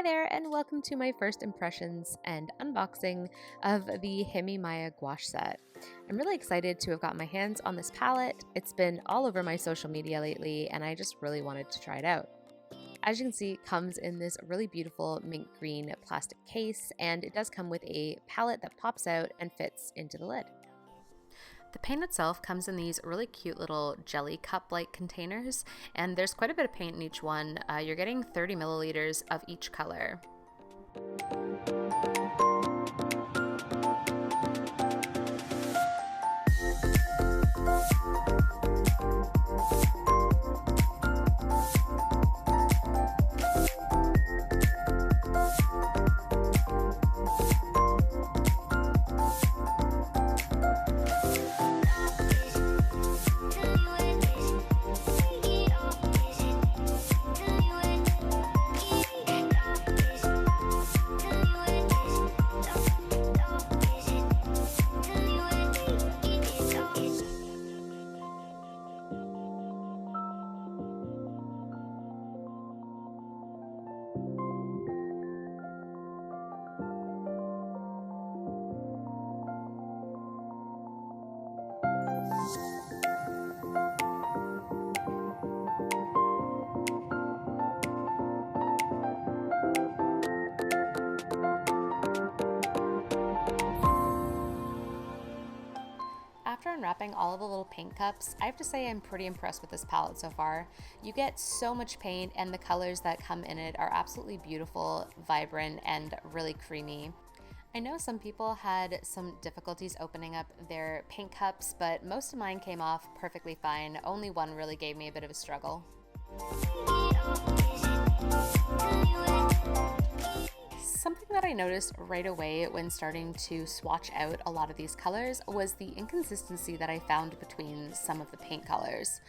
there, and welcome to my first impressions and unboxing of the Himi Miya Gouache set. I'm really excited to have got my hands on this palette. It's been all over my social media lately, and I just really wanted to try it out. As you can see, it comes in this really beautiful mint green plastic case, and it does come with a palette that pops out and fits into the lid. The paint itself comes in these really cute little jelly cup-like containers, and there's quite a bit of paint in each one. You're getting 30 milliliters of each color. After unwrapping all of the little paint cups, I have to say I'm pretty impressed with this palette so far. You get so much paint, and the colors that come in it are absolutely beautiful, vibrant, and really creamy. I know some people had some difficulties opening up their paint cups, but most of mine came off perfectly fine. Only one really gave me a bit of a struggle. Something that I noticed right away when starting to swatch out a lot of these colors was the inconsistency that I found between some of the paint colors.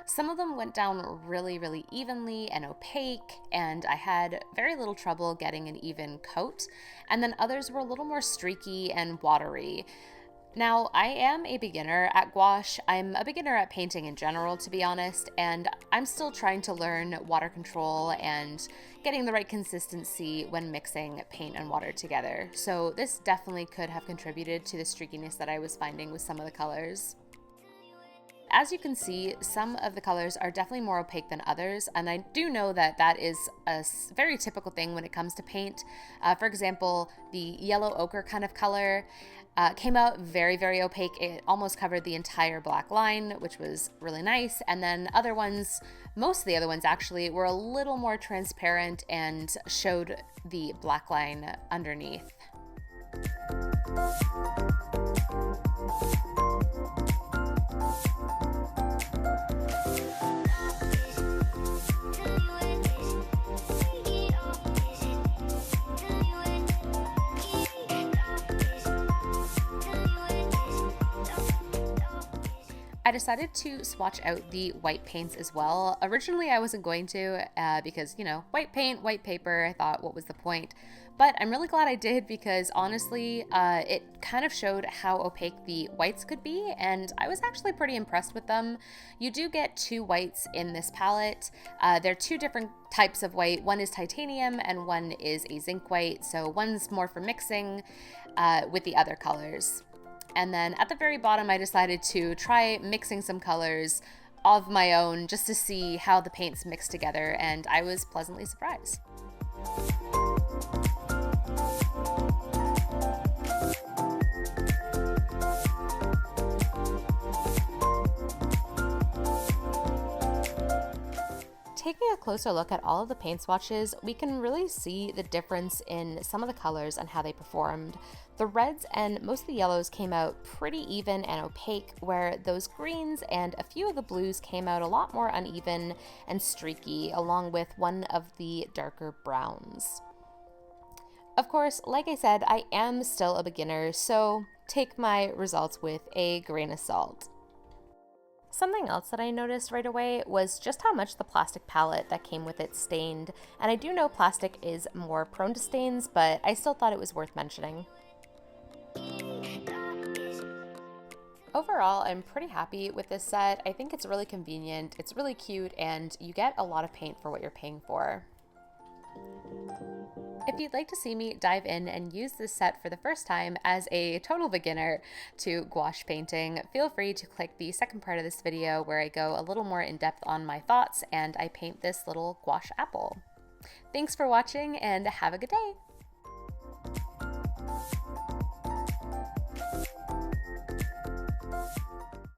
Some of them went down really evenly and opaque, and I had very little trouble getting an even coat, and then others were a little more streaky and watery. Now, I am a beginner at gouache. I'm a beginner at painting in general, to be honest, and I'm still trying to learn water control and getting the right consistency when mixing paint and water together. So this definitely could have contributed to the streakiness that I was finding with some of the colors. As you can see, some of the colors are definitely more opaque than others, and I do know that that is a very typical thing when it comes to paint. For example, the yellow ochre kind of color came out very opaque. It almost covered the entire black line, which was really nice. And then other ones, most of the other ones actually, were a little more transparent and showed the black line underneath. I decided to swatch out the white paints as well. Originally, I wasn't going to because, white paint, white paper, I thought, what was the point? But I'm really glad I did because honestly, it kind of showed how opaque the whites could be, and I was actually pretty impressed with them. You do get two whites in this palette. They're two different types of white. One is titanium and one is a zinc white, so one's more for mixing with the other colors. And then at the very bottom, I decided to try mixing some colors of my own just to see how the paints mix together, and I was pleasantly surprised. Taking a closer look at all of the paint swatches, we can really see the difference in some of the colors and how they performed. The reds and most of the yellows came out pretty even and opaque, where those greens and a few of the blues came out a lot more uneven and streaky, along with one of the darker browns. Of course, like I said, I am still a beginner, so take my results with a grain of salt. Something else that I noticed right away was just how much the plastic palette that came with it stained, and I do know plastic is more prone to stains, but I still thought it was worth mentioning. Overall, I'm pretty happy with this set. I think it's really convenient, it's really cute, and you get a lot of paint for what you're paying for. If you'd like to see me dive in and use this set for the first time as a total beginner to gouache painting, feel free to click the second part of this video where I go a little more in depth on my thoughts and I paint this little gouache apple. Thanks for watching and have a good day!